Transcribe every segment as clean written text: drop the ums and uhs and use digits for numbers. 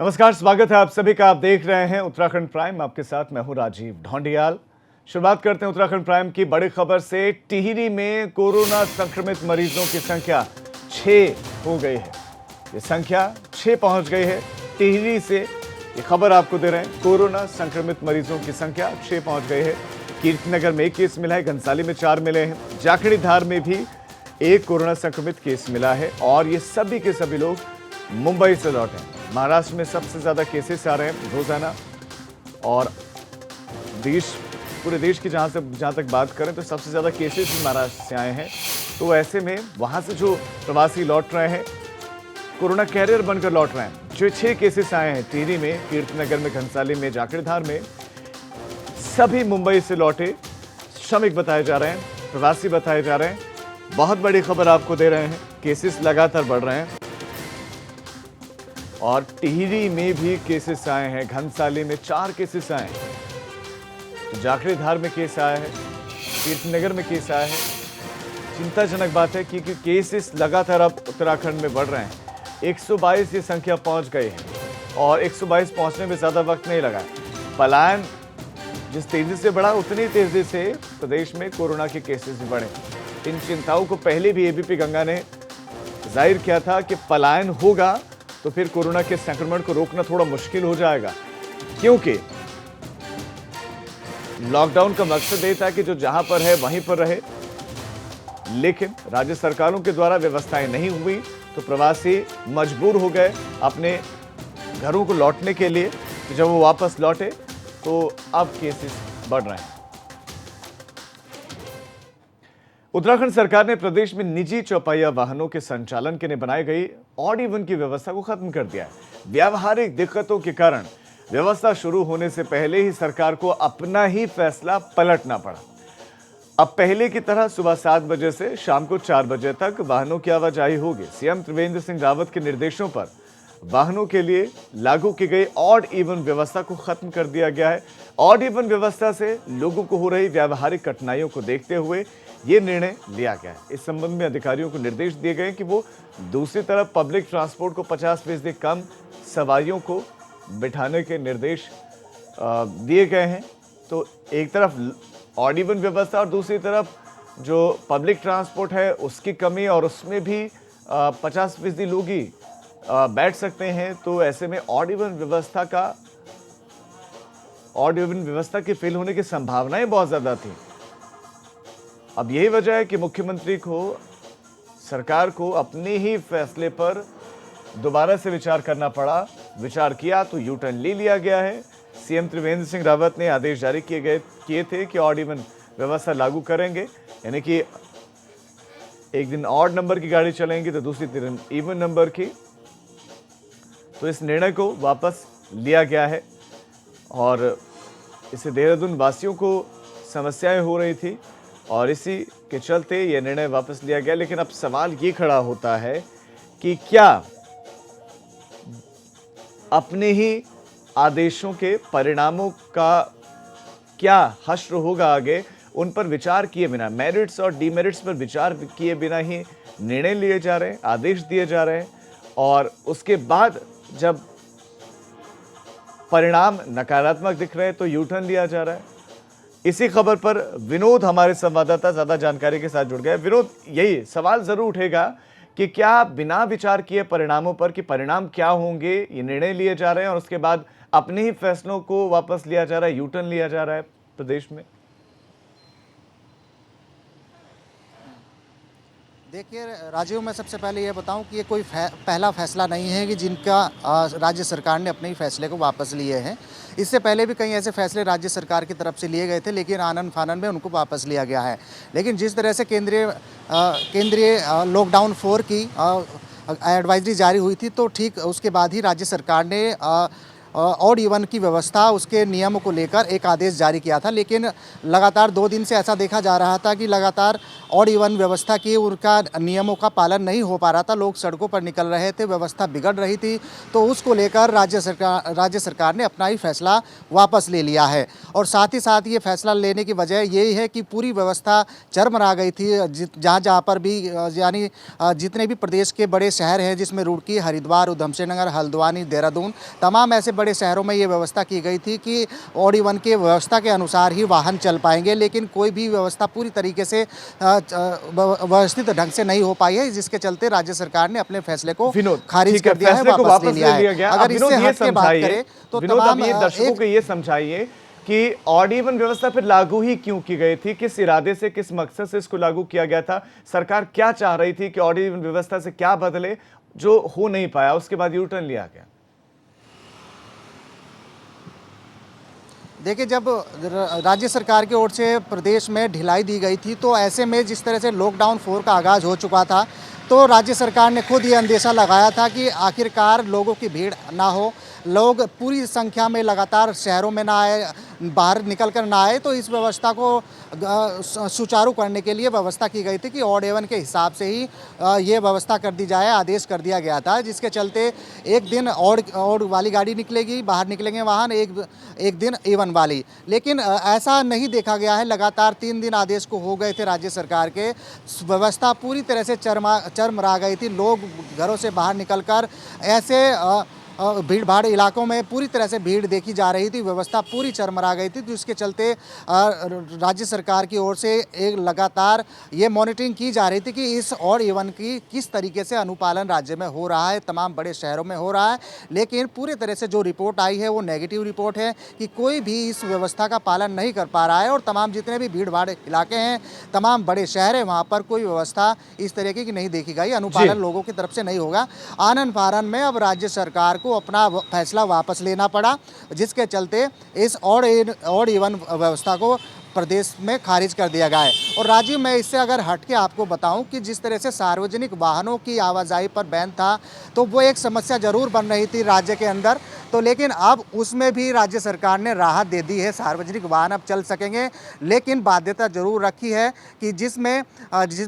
नमस्कार, स्वागत है आप सभी का। आप देख रहे हैं उत्तराखंड प्राइम। आपके साथ मैं हूं राजीव ढोंडियाल। शुरुआत करते हैं उत्तराखंड प्राइम की बड़ी खबर से। टिहरी में कोरोना संक्रमित मरीजों की संख्या 6 हो गई है। ये संख्या 6 पहुंच गई है। टिहरी से ये खबर आपको दे रहे हैं। कोरोना संक्रमित मरीजों की संख्या 6 पहुंच गई है। कीर्तिनगर में 1 केस मिला है, घनसाली में 4 मिले हैं, जाखड़ीधार में भी 1 कोरोना संक्रमित केस मिला है और ये सभी के सभी लोग मुंबई से लौटे हैं। महाराष्ट्र में सबसे ज्यादा केसेस आ रहे हैं रोजाना और पूरे देश की जहां तक बात करें तो सबसे ज्यादा केसेस भी महाराष्ट्र से आए हैं। तो ऐसे में वहां से जो प्रवासी लौट रहे हैं, कोरोना कैरियर बनकर लौट रहे हैं। जो 6 केसेस आए हैं टिहरी में, कीर्तिनगर में, घनसाली में, जाखड़ीधार में, सभी मुंबई से लौटे श्रमिक बताए जा रहे हैं, प्रवासी बताए जा रहे हैं। बहुत बड़ी खबर आपको दे रहे हैं। केसेस लगातार बढ़ रहे हैं और टिहरी में भी केसेस आए हैं। घनसाली में 4 केसेस आए हैं, जाखड़ीधार में केस आया है, कीर्तिनगर में केस आया है। चिंताजनक बात है क्योंकि केसेस लगातार अब उत्तराखंड में बढ़ रहे हैं। 122 ये संख्या पहुंच गई है और 122 पहुंचने में ज़्यादा वक्त नहीं लगा। पलायन जिस तेजी से बढ़ा उतनी तेजी से प्रदेश में कोरोना के केसेस भी बढ़े। इन चिंताओं को पहले भी एबीपी गंगा ने जाहिर किया था कि पलायन होगा तो फिर कोरोना के संक्रमण को रोकना थोड़ा मुश्किल हो जाएगा, क्योंकि लॉकडाउन का मकसद ये था कि जो जहां पर है वहीं पर रहे। लेकिन राज्य सरकारों के द्वारा व्यवस्थाएं नहीं हुई तो प्रवासी मजबूर हो गए अपने घरों को लौटने के लिए। तो जब वो वापस लौटे तो अब केसेस बढ़ रहे हैं। उत्तराखंड सरकार ने प्रदेश में निजी चौपाइया वाहनों के संचालन के लिए बनाई गई ऑड इवन की व्यवस्था को खत्म कर दिया है। व्यावहारिक दिक्कतों के कारण व्यवस्था शुरू होने से पहले ही सरकार को अपना ही फैसला पलटना पड़ा। अब पहले की तरह सुबह 7 बजे से शाम को 4 बजे तक वाहनों की आवाजाही होगी। सीएम त्रिवेंद्र सिंह रावत के निर्देशों पर वाहनों के लिए लागू की गई ऑड इवन व्यवस्था को खत्म कर दिया गया है। ऑड इवन व्यवस्था से लोगों को हो रही व्यावहारिक कठिनाइयों को देखते हुए ये निर्णय लिया गया है। इस संबंध में अधिकारियों को निर्देश दिए गए कि वो दूसरी तरफ पब्लिक ट्रांसपोर्ट को 50% कम सवारियों को बिठाने के निर्देश दिए गए हैं। तो एक तरफ ऑड इवन व्यवस्था और दूसरी तरफ जो पब्लिक ट्रांसपोर्ट है उसकी कमी और उसमें भी 50% लोग ही बैठ सकते हैं। तो ऐसे में ऑड इवन व्यवस्था के फेल होने की संभावनाएं बहुत ज़्यादा थी। अब यही वजह है कि मुख्यमंत्री को, सरकार को अपने ही फैसले पर दोबारा से विचार करना पड़ा। विचार किया तो यू टर्न ले लिया गया है। सीएम त्रिवेंद्र सिंह रावत ने आदेश जारी किए थे कि ऑड इवन व्यवस्था लागू करेंगे, यानी कि एक दिन ऑड नंबर की गाड़ी चलेंगी तो दूसरी दिन इवन नंबर की। तो इस निर्णय को वापस लिया गया है और इससे देहरादून वासियों को समस्याएं हो रही थी और इसी के चलते यह निर्णय वापस लिया गया। लेकिन अब सवाल ये खड़ा होता है कि क्या अपने ही आदेशों के परिणामों का क्या हश्र होगा आगे, उन पर विचार किए बिना, मेरिट्स और डीमेरिट्स पर विचार किए बिना ही निर्णय लिए जा रहे हैं, आदेश दिए जा रहे हैं और उसके बाद जब परिणाम नकारात्मक दिख रहे हैं तो यू टर्न लिया जा रहा है। इसी खबर पर विनोद, हमारे संवाददाता, ज्यादा जानकारी के साथ जुड़ गए। विनोद, यही सवाल जरूर उठेगा कि क्या बिना विचार किए परिणामों पर कि परिणाम क्या होंगे ये निर्णय लिए जा रहे हैं और उसके बाद अपने ही फैसलों को वापस लिया जा रहा है, यू टर्न लिया जा रहा है प्रदेश में? देखिए राजीव, मैं सबसे पहले ये बताऊं कि ये कोई पहला फैसला नहीं है कि जिनका राज्य सरकार ने अपने ही फैसले को वापस लिए हैं। इससे पहले भी कई ऐसे फैसले राज्य सरकार की तरफ से लिए गए थे, लेकिन आनन फानन में उनको वापस लिया गया है। लेकिन जिस तरह से केंद्रीय लॉकडाउन 4 की एडवाइजरी जारी हुई थी, तो ठीक उसके बाद ही राज्य सरकार ने ऑड इवन की व्यवस्था, उसके नियमों को लेकर एक आदेश जारी किया था। लेकिन लगातार 2 दिन से ऐसा देखा जा रहा था कि लगातार ऑड इवन व्यवस्था की, उनका नियमों का पालन नहीं हो पा रहा था, लोग सड़कों पर निकल रहे थे, व्यवस्था बिगड़ रही थी, तो उसको लेकर राज्य सरकार ने अपना ही फैसला वापस ले लिया है। और साथ ही साथ ये फैसला लेने की वजह यही है कि पूरी व्यवस्था चरमरा गई थी। जहाँ जहाँ पर भी यानी जितने भी प्रदेश के बड़े शहर हैं, जिसमें रुड़की, हरिद्वार, उधमसिंह नगर, हल्द्वानी, देहरादून, तमाम ऐसे बड़े शहरों में ये व्यवस्था की गई थी कि ऑड इवन के व्यवस्था के अनुसार ही वाहन चल पाएंगे, लेकिन कोई भी व्यवस्था पूरी तरीके से व्यवस्थित ढंग से नहीं हो पाई है, जिसके चलते राज्य सरकार ने अपने फैसले को खारिज कर दिया है, वापस ले लिया है। अगर इससे हट के बात करें तो तमाम दर्शकों को ये समझाइए कि ऑड इवन व्यवस्था फिर लागू ही क्यों की गई थी, किस इरादे से, किस मकसद से इसको लागू किया गया था, सरकार क्या चाह रही थी कि ऑड इवन व्यवस्था से क्या बदले जो हो नहीं पाया, उसके बाद यू टर्न लिया गया। देखिए, जब राज्य सरकार की ओर से प्रदेश में ढिलाई दी गई थी, तो ऐसे में जिस तरह से लॉकडाउन 4 का आगाज़ हो चुका था, तो राज्य सरकार ने खुद ये अंदेशा लगाया था कि आखिरकार लोगों की भीड़ ना हो, लोग पूरी संख्या में लगातार शहरों में ना आए, बाहर निकल कर ना आए, तो इस व्यवस्था को सुचारू करने के लिए व्यवस्था की गई थी कि ऑड इवन के हिसाब से ही ये व्यवस्था कर दी जाए, आदेश कर दिया गया था, जिसके चलते एक दिन ऑड वाली गाड़ी निकलेगी, बाहर निकलेंगे वाहन, एक दिन इवन वाली। लेकिन ऐसा नहीं देखा गया है। लगातार 3 दिन आदेश को हो गए थे राज्य सरकार के, व्यवस्था पूरी तरह से चरमरा गई थी। लोग घरों से बाहर निकलकर ऐसे भीड़ भाड़ इलाकों में पूरी तरह से भीड़ देखी जा रही थी, व्यवस्था पूरी चरमरा गई थी, तो इसके चलते राज्य सरकार की ओर से एक लगातार ये मॉनिटरिंग की जा रही थी कि इस ऑड इवन की किस तरीके से अनुपालन राज्य में हो रहा है, तमाम बड़े शहरों में हो रहा है। लेकिन पूरी तरह से जो रिपोर्ट आई है वो नेगेटिव रिपोर्ट है कि कोई भी इस व्यवस्था का पालन नहीं कर पा रहा है, और तमाम जितने भी भीड़ भाड़ इलाके हैं, तमाम बड़े शहर हैं, वहाँ पर कोई व्यवस्था इस तरीके की नहीं देखी गई, अनुपालन लोगों की तरफ से नहीं होगा। आनन फानन में अब राज्य सरकार को अपना फैसला वापस लेना पड़ा, जिसके चलते इस ऑड इवन व्यवस्था को प्रदेश में खारिज कर दिया गया है। और राजीव, मैं इससे अगर हट के आपको बताऊं कि जिस तरह से सार्वजनिक वाहनों की आवाजाही पर बैन था, तो वो एक समस्या जरूर बन रही थी राज्य के अंदर, तो लेकिन अब उसमें भी राज्य सरकार ने राहत दे दी है। सार्वजनिक वाहन अब चल सकेंगे, लेकिन बाध्यता जरूर रखी है कि जिसमें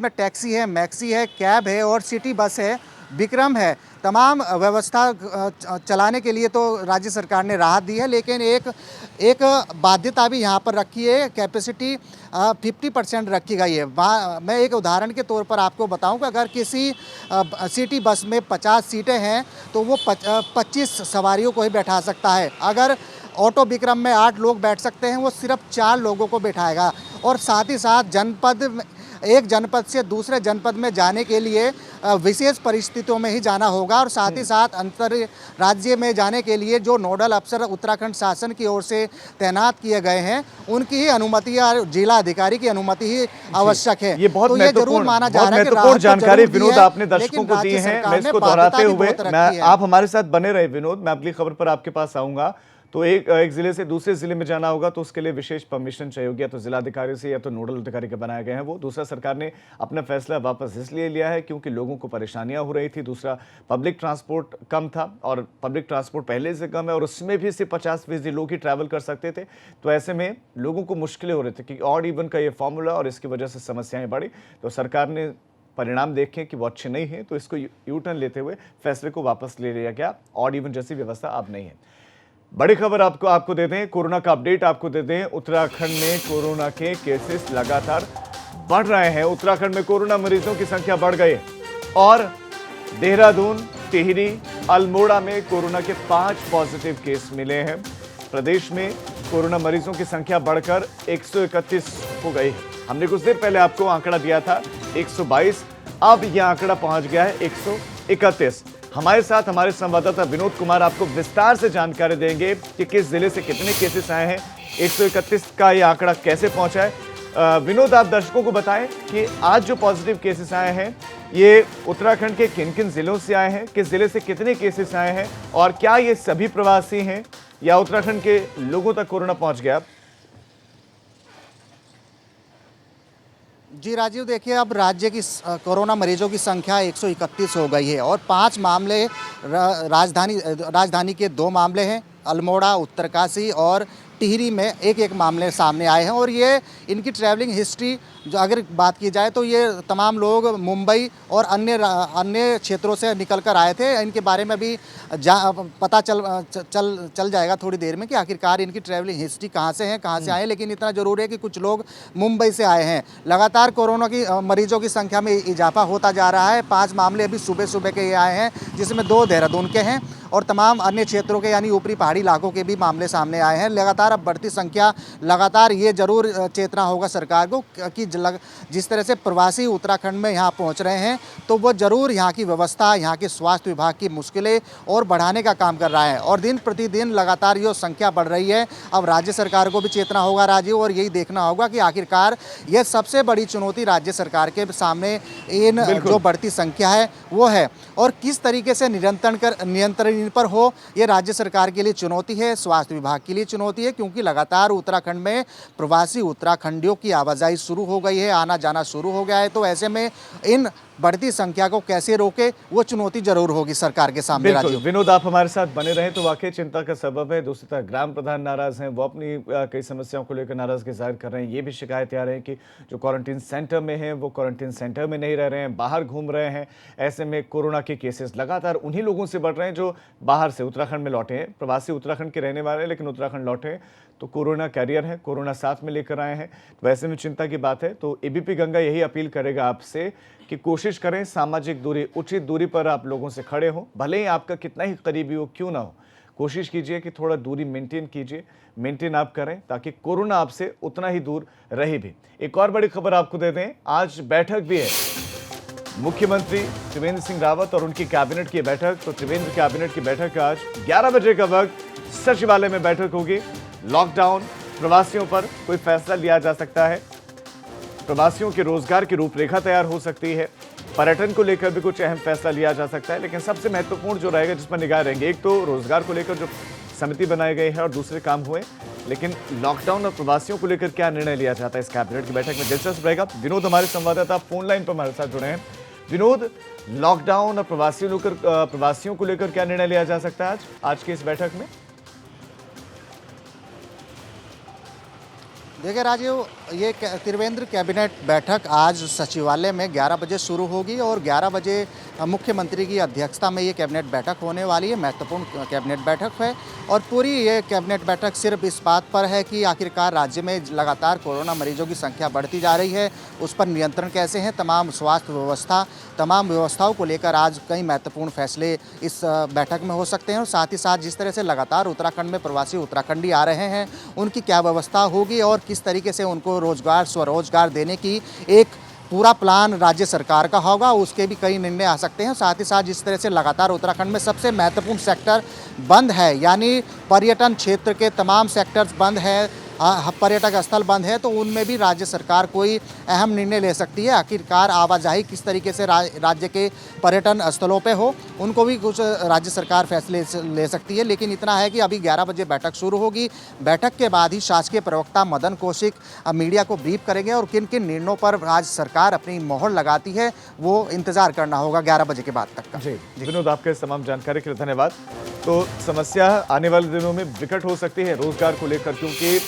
टैक्सी है, मैक्सी है, कैब है और सिटी बस है, विक्रम है, तमाम व्यवस्था चलाने के लिए तो राज्य सरकार ने राहत दी है, लेकिन एक बाध्यता भी यहाँ पर रखी है, कैपेसिटी 50% रखी गई है। मैं एक उदाहरण के तौर पर आपको बताऊं कि अगर किसी सिटी बस में 50 सीटें हैं तो वो 25 सवारियों को ही बैठा सकता है। अगर ऑटो विक्रम में 8 लोग बैठ सकते हैं, वो सिर्फ 4 लोगों को बैठाएगा। और साथ ही साथ एक जनपद से दूसरे जनपद में जाने के लिए विशेष परिस्थितियों में ही जाना होगा, और साथ ही साथ अंतर राज्य में जाने के लिए जो नोडल अफसर उत्तराखंड शासन की ओर से तैनात किए गए हैं, उनकी ही अनुमति या जिला अधिकारी की अनुमति ही आवश्यक है। ये बहुत जरूर माना जा रहा है महत्वपूर्ण जानकारी विनोद आपने दर्शकों को दी है। मैं इसको दोहराते हुए आप हमारे साथ बने रहे विनोद, मैं अगली खबर पर आपके पास आऊंगा। तो एक जिले से दूसरे जिले में जाना होगा तो उसके लिए विशेष परमिशन चाहिए होगी, या तो जिलाधिकारी से या तो नोडल अधिकारी के बनाए गए हैं वो। दूसरा, सरकार ने अपना फैसला वापस इसलिए लिया है क्योंकि लोगों को परेशानियां हो रही थी। दूसरा, पब्लिक ट्रांसपोर्ट कम था, और पब्लिक ट्रांसपोर्ट पहले से कम है, और उसमें भी सिर्फ 50% लोग ही ट्रैवल कर सकते थे। तो ऐसे में लोगों को मुश्किलें हो रही थी कि ऑड इवन का ये फॉर्मूला, और इसकी वजह से समस्याएं बढ़ी। तो सरकार ने परिणाम देखें कि वो अच्छे नहीं है, तो इसको यू टर्न लेते हुए फैसले को वापस ले लिया गया। ऑड इवन जैसी व्यवस्था अब नहीं है। बड़ी खबर आपको दे दें, कोरोना का अपडेट आपको दे दें। उत्तराखंड में कोरोना के केसेस लगातार बढ़ रहे हैं। उत्तराखंड में कोरोना मरीजों की संख्या बढ़ गई, और देहरादून, टिहरी, अल्मोड़ा में कोरोना के 5 पॉजिटिव केस मिले हैं। प्रदेश में कोरोना मरीजों की संख्या बढ़कर 131 हो गई। हमने कुछ देर पहले आपको आंकड़ा दिया था 122, अब यह आंकड़ा पहुंच गया है 131। हमारे साथ हमारे संवाददाता विनोद कुमार आपको विस्तार से जानकारी देंगे कि किस जिले से कितने केसेस आए हैं, 131 का ये आंकड़ा कैसे पहुंचा है। विनोद, आप दर्शकों को बताएं कि आज जो पॉजिटिव केसेस आए हैं ये उत्तराखंड के किन किन जिलों से आए हैं, किस जिले से कितने केसेस आए हैं, और क्या ये सभी प्रवासी हैं या उत्तराखंड के लोगों तक कोरोना पहुंच गया? जी राजीव, देखिए, अब राज्य की कोरोना मरीजों की संख्या 131 हो गई है, और 5 मामले राजधानी के 2 मामले हैं, अल्मोड़ा, उत्तरकाशी और टिहरी में एक एक मामले सामने आए हैं और ये इनकी ट्रैवलिंग हिस्ट्री जो अगर बात की जाए तो ये तमाम लोग मुंबई और अन्य क्षेत्रों से निकल कर आए थे। इनके बारे में भी पता चल जाएगा थोड़ी देर में कि आखिरकार इनकी ट्रैवलिंग हिस्ट्री कहाँ से है, कहाँ से आए हैं। लेकिन इतना ज़रूर है कि कुछ लोग मुंबई से आए हैं। लगातार कोरोना की मरीजों की संख्या में इजाफा होता जा रहा है। 5 मामले अभी सुबह सुबह के ये आए हैं, जिसमें 2 देहरादून के हैं और तमाम अन्य क्षेत्रों के यानी ऊपरी पहाड़ी इलाकों के भी मामले सामने आए हैं। लगातार अब बढ़ती संख्या, लगातार ये जरूर चेतना होगा सरकार को कि जिस तरह से प्रवासी उत्तराखंड में यहाँ पहुँच रहे हैं तो वो ज़रूर यहाँ की व्यवस्था, यहाँ के स्वास्थ्य विभाग की मुश्किलें और बढ़ाने का काम कर रहा है। और दिन प्रतिदिन लगातार ये संख्या बढ़ रही है। अब राज्य सरकार को भी चेतना होगा राजीव, और यही देखना होगा कि आखिरकार ये सबसे बड़ी चुनौती राज्य सरकार के सामने इन जो बढ़ती संख्या है वो है, और किस तरीके से नियंत्रण पर हो, ये राज्य सरकार के लिए चुनौती है, स्वास्थ्य विभाग के लिए चुनौती है, क्योंकि लगातार उत्तराखंड में प्रवासी उत्तराखंडियों की आवाजाही शुरू हो गई है, आना जाना शुरू हो गया है। तो ऐसे में इन बढ़ती संख्या को कैसे रोके, वो चुनौती जरूर होगी सरकार के सामने। बिल्कुल विनोद, आप हमारे साथ बने रहें तो वाकई चिंता का सबब है। दूसरी तरफ ग्राम प्रधान नाराज हैं, वो अपनी कई समस्याओं को लेकर नाराजगी जाहिर कर रहे हैं। ये भी शिकायतें आ रही हैं कि जो क्वारंटीन सेंटर में हैं वो क्वारंटीन सेंटर में नहीं रह रहे हैं, बाहर घूम रहे हैं। ऐसे में कोरोना के केसेस लगातार उन्हीं लोगों से बढ़ रहे हैं जो बाहर से उत्तराखंड में लौटे हैं, प्रवासी उत्तराखंड के रहने वाले हैं लेकिन उत्तराखंड लौटे हैं, तो कोरोना कैरियर है, कोरोना साथ में लेकर आए हैं। वैसे में चिंता की बात है। तो एबीपी गंगा यही अपील करेगा आपसे कि कोशिश करें सामाजिक दूरी, उचित दूरी पर आप लोगों से खड़े हों, भले ही आपका कितना ही करीबी हो क्यों ना हो। कोशिश कीजिए कि थोड़ा दूरी मेंटेन कीजिए, मेंटेन आप करें ताकि कोरोना आपसे उतना ही दूर रहे भी। एक और बड़ी खबर आपको दे दें, आज बैठक भी है। मुख्यमंत्री त्रिवेंद्र सिंह रावत और उनकी कैबिनेट की बैठक। तो त्रिवेंद्र कैबिनेट की बैठक आज 11 बजे का वक्त सचिवालय में बैठक होगी। लॉकडाउन, प्रवासियों पर कोई फैसला लिया जा सकता है, प्रवासियों के रोजगार की रूपरेखा तैयार हो सकती है, पर्यटन को लेकर भी कुछ अहम फैसला लिया जा सकता है। लेकिन सबसे महत्वपूर्ण जो रहेगा, जिस पर निगाह रहेंगे, एक तो रोजगार को लेकर जो समिति बनाई गई है और दूसरे काम हुए, लेकिन लॉकडाउन और प्रवासियों को लेकर क्या निर्णय लिया जाता है इस कैबिनेट की बैठक में, दिलचस्प रहेगा। विनोद हमारे संवाददाता फोन लाइन पर हमारे साथ जुड़े हैं। विनोद, लॉकडाउन और प्रवासियों को लेकर क्या निर्णय लिया जा सकता है आज की इस बैठक में? देखिए राजीव, ये त्रिवेंद्र कैबिनेट बैठक आज सचिवालय में 11 बजे शुरू होगी और 11 बजे मुख्यमंत्री की अध्यक्षता में ये कैबिनेट बैठक होने वाली है। महत्वपूर्ण कैबिनेट बैठक है और पूरी ये कैबिनेट बैठक सिर्फ इस बात पर है कि आखिरकार राज्य में लगातार कोरोना मरीजों की संख्या बढ़ती जा रही है, उस पर नियंत्रण कैसे हैं। तमाम स्वास्थ्य व्यवस्था, तमाम व्यवस्थाओं को लेकर आज कई महत्वपूर्ण फैसले इस बैठक में हो सकते हैं। और साथ ही साथ जिस तरह से लगातार उत्तराखंड में प्रवासी उत्तराखंडी आ रहे हैं, उनकी क्या व्यवस्था होगी और किस तरीके से उनको रोजगार, स्वरोजगार देने की एक पूरा प्लान राज्य सरकार का होगा, उसके भी कई निर्णय आ सकते हैं। साथ ही साथ जिस तरह से लगातार उत्तराखंड में सबसे महत्वपूर्ण सेक्टर बंद है, यानी पर्यटन क्षेत्र के तमाम सेक्टर्स बंद है, पर्यटक स्थल बंद है, तो उनमें भी राज्य सरकार कोई अहम निर्णय ले सकती है। आखिरकार आवाजाही किस तरीके से राज्य के पर्यटन स्थलों पे हो, उनको भी कुछ राज्य सरकार फैसले ले सकती है। लेकिन इतना है कि अभी 11 बजे बैठक शुरू होगी। बैठक के बाद ही शासकीय प्रवक्ता मदन कौशिक मीडिया को ब्रीफ करेंगे और किन किन निर्णयों पर राज्य सरकार अपनी मोहर लगाती है वो इंतजार करना होगा 11 बजे के बाद तक का। जी विनोद, आपके तमाम जानकारी के लिए धन्यवाद। तो समस्या आने वाले दिनों में विकट हो सकती है रोजगार को लेकर, क्योंकि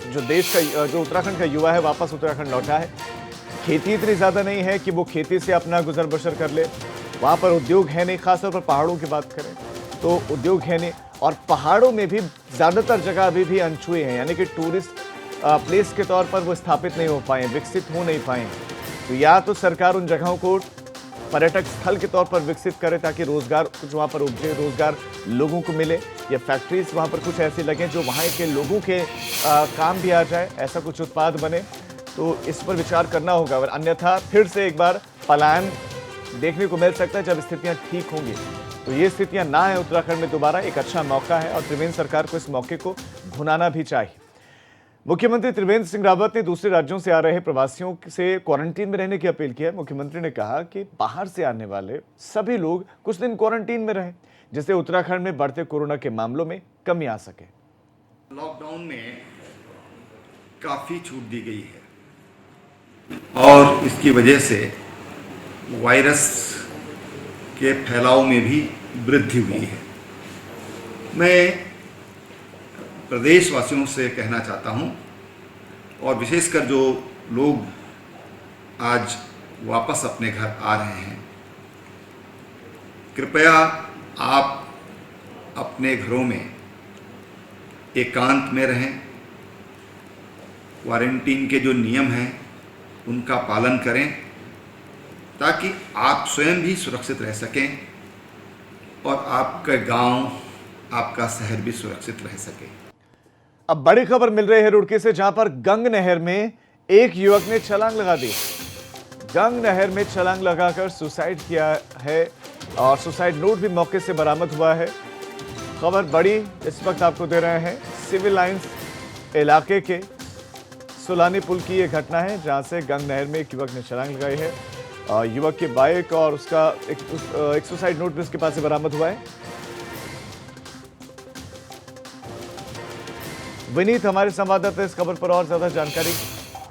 जो उत्तराखंड का युवा है वापस उत्तराखंड लौटा है। खेती इतनी ज़्यादा नहीं है कि वो खेती से अपना गुजर बसर कर ले, वहाँ पर उद्योग है नहीं, खासतौर पर पहाड़ों की बात करें तो उद्योग है नहीं, और पहाड़ों में भी ज़्यादातर जगह अभी भी अनछुए हैं, यानी कि टूरिस्ट प्लेस के तौर पर वो स्थापित नहीं हो पाए, विकसित हो नहीं पाए। तो या तो सरकार उन जगहों को पर्यटक स्थल के तौर पर विकसित करे ताकि रोजगार कुछ वहाँ पर उपजे, रोजगार लोगों को मिले, या फैक्ट्रीज वहाँ पर कुछ ऐसी लगें जो वहाँ के लोगों के काम भी आ जाए, ऐसा कुछ उत्पाद बने, तो इस पर विचार करना होगा। और अन्यथा फिर से एक बार पलायन देखने को मिल सकता है जब स्थितियाँ ठीक होंगी। तो ये स्थितियाँ ना है उत्तराखंड में दोबारा, एक अच्छा मौका है और त्रिवेंद्र सरकार को इस मौके को भुनाना भी चाहिए। मुख्यमंत्री त्रिवेंद्र सिंह रावत ने दूसरे राज्यों से आ रहे प्रवासियों से क्वारंटीन में रहने की अपील की है। मुख्यमंत्री ने कहा कि बाहर से आने वाले सभी लोग कुछ दिन क्वारंटीन में रहें, जिससे उत्तराखंड में बढ़ते कोरोना के मामलों में कमी आ सके। लॉकडाउन में काफ़ी छूट दी गई है और इसकी वजह से वायरस के फैलाव में भी वृद्धि हुई है। मैं प्रदेशवासियों से कहना चाहता हूँ, और विशेषकर जो लोग आज वापस अपने घर आ रहे हैं, कृपया आप अपने घरों में एकांत में रहें। क्वारंटीन के जो नियम हैं उनका पालन करें, ताकि आप स्वयं भी सुरक्षित रह सकें और आपका गांव, आपका शहर भी सुरक्षित रह सके। अब बड़ी खबर मिल रही है रुड़की से, जहां पर गंग नहर में एक युवक ने छलांग लगा दी। गंग नहर में छलांग लगाकर सुसाइड किया है और सुसाइड नोट भी मौके से बरामद हुआ है। खबर बड़ी इस वक्त आपको दे रहे हैं सिविल लाइंस इलाके के सुलानी पुल की यह घटना है, जहां से गंग नहर में एक युवक ने छलांग लगाई है। युवक की बाइक और उसका एक सुसाइड नोट भी उसके पास से बरामद हुआ है। विनीत हमारे संवाददाता इस खबर पर और ज्यादा जानकारी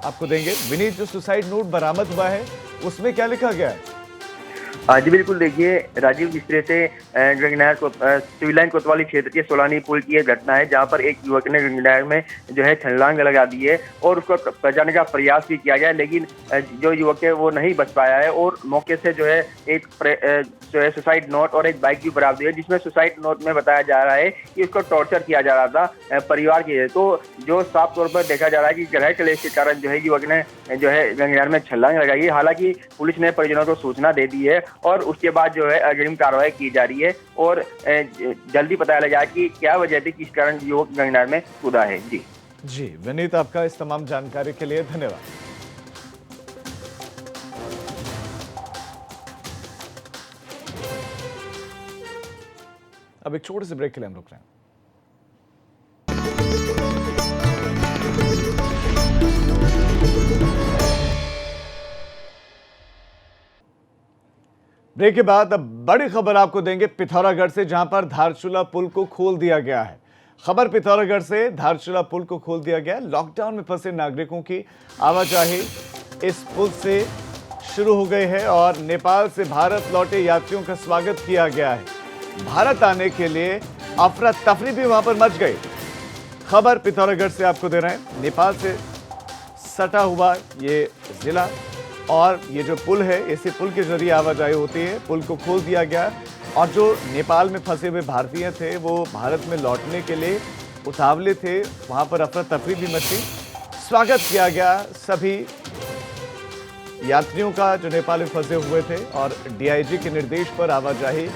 आपको देंगे। विनीत, जो सुसाइड नोट बरामद हुआ है उसमें क्या लिखा गया है? जी बिल्कुल, देखिए राजीव, जिस तरह से गंग नहर को सिविल लाइन कोतवाली क्षेत्र के सोलानी पुल की यह घटना है, जहां पर एक युवक ने गंग नहर में जो है छलांग लगा दी है और उसको बचाने का प्रयास भी किया गया, लेकिन जो युवक है वो नहीं बच पाया है और मौके से जो है एक जो है सुसाइड नोट और एक बाइक भी बरामद हुई है, जिसमें सुसाइड नोट में बताया जा रहा है कि उसको टॉर्चर किया जा रहा था परिवार के। तो जो साफ तौर पर देखा जा रहा है कि गृह क्लेश के कारण जो है युवक ने जो है गंग नहर में छलांग लगाई है। हालांकि पुलिस ने परिजनों को सूचना दे दी है और उसके बाद जो है अग्रिम कार्रवाई की जा रही है और जल्दी पता लगा कि क्या वजह थी, किस कारण युवक गंग नहर में कूदा है। जी विनीत, आपका इस तमाम जानकारी के लिए धन्यवाद। अब एक छोटे से ब्रेक के लिए हम रुक रहे हैं। ब्रेक के बाद अब बड़ी खबर आपको देंगे पिथौरागढ़ से, जहां पर धारचूला पुल को खोल दिया गया है। खबर पिथौरागढ़ से, धारचूला पुल को खोल दिया गया। लॉकडाउन में फंसे नागरिकों की आवाजाही इस पुल से शुरू हो गई है और नेपाल से भारत लौटे यात्रियों का स्वागत किया गया है। भारत आने के लिए अफरा तफरी भी वहां पर मच गई। खबर पिथौरागढ़ से आपको दे रहे हैं। नेपाल से सटा हुआ ये जिला और ये जो पुल है, इसी पुल के जरिए आवाजाही होती है। पुल को खोल दिया गया और जो नेपाल में फंसे हुए भारतीय थे वो भारत में लौटने के लिए उतावले थे। वहां पर अफरा तफरी भी मची। स्वागत किया गया सभी यात्रियों का जो नेपाल में फंसे हुए थे और डीआईजी के निर्देश पर आवाजाही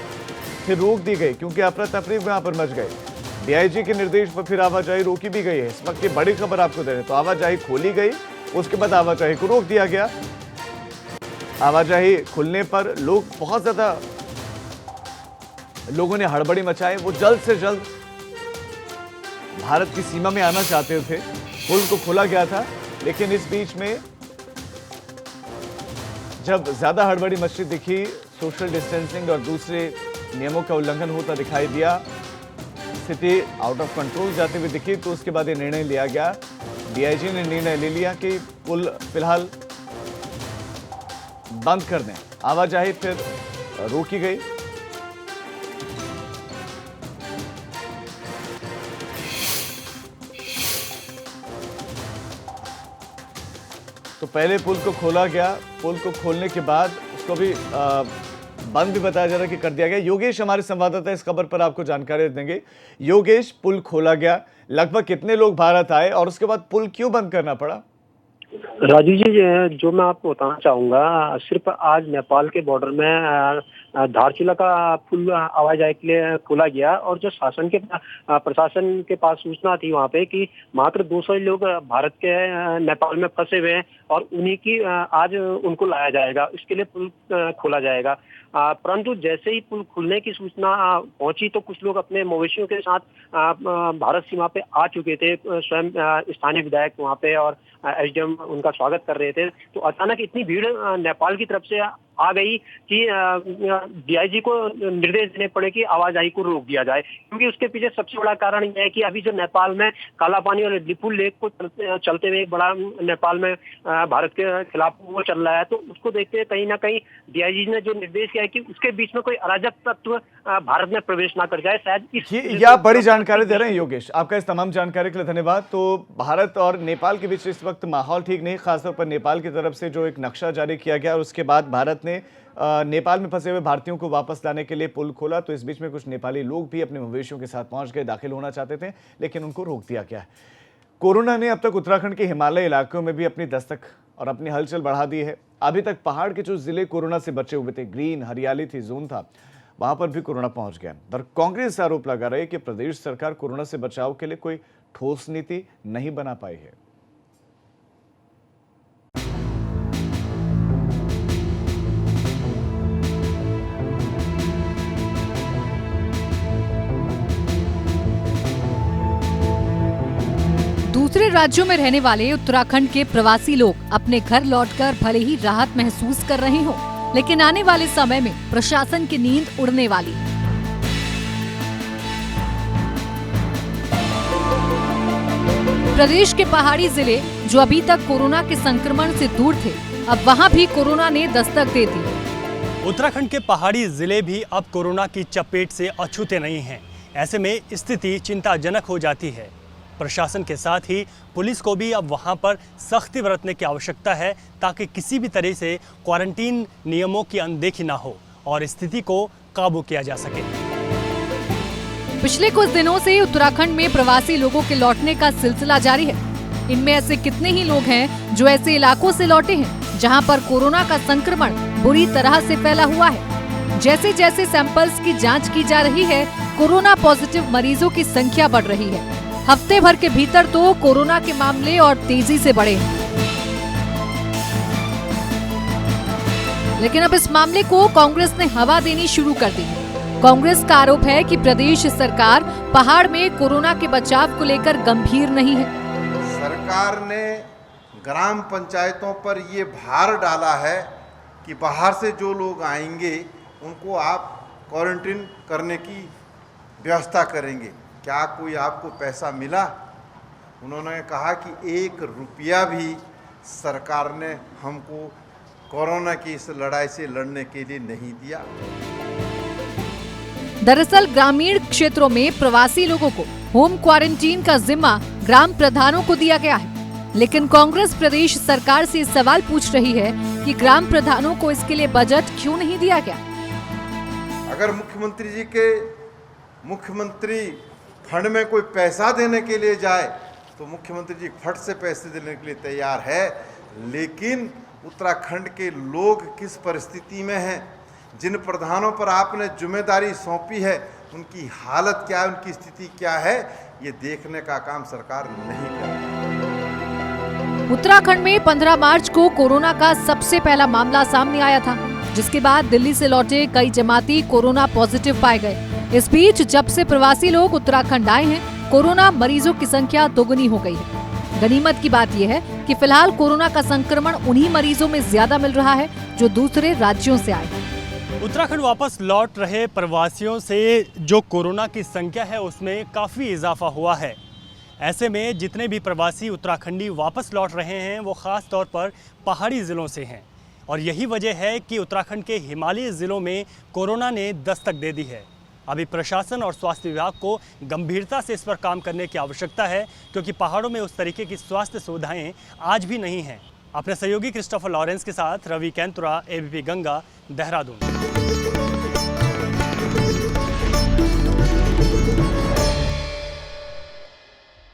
फिर रोक दी गई, क्योंकि अफरा तफरी वहां पर मच गई। डीआईजी के निर्देश पर फिर आवाजाही रोकी भी गई है। इस वक्त ये बड़ी खबर आपको दे रहे हैं। तो आवाजाही खोली गई, उसके बाद आवाजाही को रोक दिया गया। आवाजाही खुलने पर बहुत ज्यादा लोगों ने हड़बड़ी मचाई। वो जल्द से जल्द भारत की सीमा में आना चाहते थे। पुल को खोला गया था, लेकिन इस बीच में जब ज्यादा हड़बड़ी मची दिखी, सोशल डिस्टेंसिंग और दूसरे नियमों का उल्लंघन होता दिखाई दिया, स्थिति आउट ऑफ कंट्रोल जाती हुई दिखी, तो उसके बाद ये निर्णय लिया गया। डीआईजी ने निर्णय ले लिया कि पुल फिलहाल बंद कर दें। आवाजाही फिर रोकी गई। तो पहले पुल को खोला गया, पुल को खोलने के बाद उसको भी बंद भी बताया जा रहा है कि कर दिया गया। योगेश हमारे संवाददाता इस खबर पर आपको जानकारी देंगे। योगेश, पुल खोला गया, लगभग कितने लोग भारत आए और उसके बाद पुल क्यों बंद करना पड़ा? राजीव जी, जो मैं आपको बताना चाहूँगा, सिर्फ आज नेपाल के बॉर्डर में धारचूला का पुल आवाजाही के लिए खोला गया और जो शासन के प्रशासन के पास सूचना थी वहाँ पे कि मात्र 200 लोग भारत के नेपाल में फंसे हुए हैं और उन्हीं की आज उनको लाया जाएगा, इसके लिए पुल खोला जाएगा। परंतु जैसे ही पुल खुलने की सूचना पहुंची तो कुछ लोग अपने मवेशियों के साथ भारत सीमा पे आ चुके थे। स्वयं स्थानीय विधायक वहाँ पे और एसडीएम उनका स्वागत कर रहे थे। तो अचानक इतनी भीड़ नेपाल की तरफ से आ गई कि डीआईजी को निर्देश देने पड़े कि आवाजाही को रोक दिया जाए, क्योंकि उसके पीछे सबसे बड़ा कारण यह है कि अभी जो नेपाल में काला पानी और लिपुल लेक को चलते हुए एक बड़ा नेपाल में भारत के खिलाफ वो चल रहा है, तो उसको देखते हुए कहीं ना कहीं डीआईजी ने जो निर्देश किया है कि उसके बीच में कोई अराजक तत्व भारत में प्रवेश ना कर जाए। शायद ये आप बड़ी जानकारी दे रहे हैं योगेश, आपका इस तमाम जानकारी के लिए धन्यवाद। तो भारत और नेपाल के बीच इस वक्त माहौल ठीक नहीं, खासतौर पर नेपाल की तरफ से जो एक नक्शा जारी किया गया और उसके बाद भारत ने नेपाल में फंसे हुए भारतीयों को वापस लाने के लिए पुल खोला, तो इस बीच में कुछ नेपाली लोग भी अपने मवेशियों के साथ पहुंच गए, दाखिल होना चाहते थे, लेकिन उनको रोक दिया गया है। कोरोना ने अब तक उत्तराखंड के हिमालय इलाकों में भी अपनी दस्तक और अपनी हलचल बढ़ा दी है। अभी तक पहाड़ के जो जिले कोरोना से बचे हुए थे, ग्रीन हरियाली थी, जोन था, वहां पर भी कोरोना पहुंच गया। और कांग्रेस आरोप लगा रही है कि प्रदेश सरकार कोरोना से बचाव के लिए कोई ठोस नीति नहीं बना पाई है। दूसरे राज्यों में रहने वाले उत्तराखंड के प्रवासी लोग अपने घर लौटकर भले ही राहत महसूस कर रहे हों, लेकिन आने वाले समय में प्रशासन की नींद उड़ने वाली। प्रदेश के पहाड़ी जिले जो अभी तक कोरोना के संक्रमण से दूर थे, अब वहां भी कोरोना ने दस्तक दे दी। उत्तराखंड के पहाड़ी जिले भी अब कोरोना की चपेट से अछूते नहीं हैं। ऐसे में स्थिति चिंताजनक हो जाती है। प्रशासन के साथ ही पुलिस को भी अब वहां पर सख्ती बरतने की आवश्यकता है, ताकि किसी भी तरह से क्वारंटीन नियमों की अनदेखी ना हो और स्थिति को काबू किया जा सके। पिछले कुछ दिनों से उत्तराखंड में प्रवासी लोगों के लौटने का सिलसिला जारी है। इनमें ऐसे कितने ही लोग हैं जो ऐसे इलाकों से लौटे हैं जहां पर कोरोना का संक्रमण बुरी तरह से फैला हुआ है। जैसे जैसे सैंपल्स की जांच की जा रही है, कोरोना पॉजिटिव मरीजों की संख्या बढ़ रही है। हफ्ते भर के भीतर तो कोरोना के मामले और तेजी से बढ़े हैं। लेकिन अब इस मामले को कांग्रेस ने हवा देनी शुरू कर दी है। कांग्रेस का आरोप है कि प्रदेश सरकार पहाड़ में कोरोना के बचाव को लेकर गंभीर नहीं है। सरकार ने ग्राम पंचायतों पर ये भार डाला है कि बाहर से जो लोग आएंगे उनको आप क्वारंटीन करने की व्यवस्था करेंगे। क्या कोई आपको पैसा मिला? उन्होंने कहा कि 1 रुपया भी सरकार ने हमको कोरोना की इस लड़ाई से लड़ने के लिए नहीं दिया। दरअसल ग्रामीण क्षेत्रों में प्रवासी लोगों को होम क्वारंटीन का जिम्मा ग्राम प्रधानों को दिया गया है, लेकिन कांग्रेस प्रदेश सरकार से सवाल पूछ रही है कि ग्राम प्रधानों को इसके लिए बजट क्यों नहीं दिया गया। अगर मुख्यमंत्री जी के मुख्यमंत्री फंड में कोई पैसा देने के लिए जाए तो मुख्यमंत्री जी फट से पैसे देने के लिए तैयार है, लेकिन उत्तराखंड के लोग किस परिस्थिति में हैं, जिन प्रधानों पर आपने जिम्मेदारी सौंपी है, उनकी हालत क्या है, उनकी स्थिति क्या है, ये देखने का काम सरकार नहीं कर रही। उत्तराखंड में 15 मार्च को कोरोना का सबसे पहला मामला सामने आया था, जिसके बाद दिल्ली से लौटे कई जमाती कोरोना पॉजिटिव पाए गए। इस बीच जब से प्रवासी लोग उत्तराखंड आए हैं, कोरोना मरीजों की संख्या दोगुनी हो गई है। गनीमत की बात यह है कि फिलहाल कोरोना का संक्रमण उन्हीं मरीजों में ज्यादा मिल रहा है जो दूसरे राज्यों से आए हैं। उत्तराखंड वापस लौट रहे प्रवासियों से जो कोरोना की संख्या है उसमें काफ़ी इजाफा हुआ है। ऐसे में जितने भी प्रवासी उत्तराखंडी वापस लौट रहे हैं वो ख़ास तौर पर पहाड़ी ज़िलों से हैं, और यही वजह है कि उत्तराखंड के हिमालयी ज़िलों में कोरोना ने दस्तक दे दी है। अभी प्रशासन और स्वास्थ्य विभाग को गंभीरता से इस पर काम करने की आवश्यकता है, क्योंकि पहाड़ों में उस तरीके की स्वास्थ्य सुविधाएं आज भी नहीं हैं। अपने सहयोगी क्रिस्टोफर लॉरेंस के साथ रवि कैंतुरा, एबीपी गंगा, देहरादून।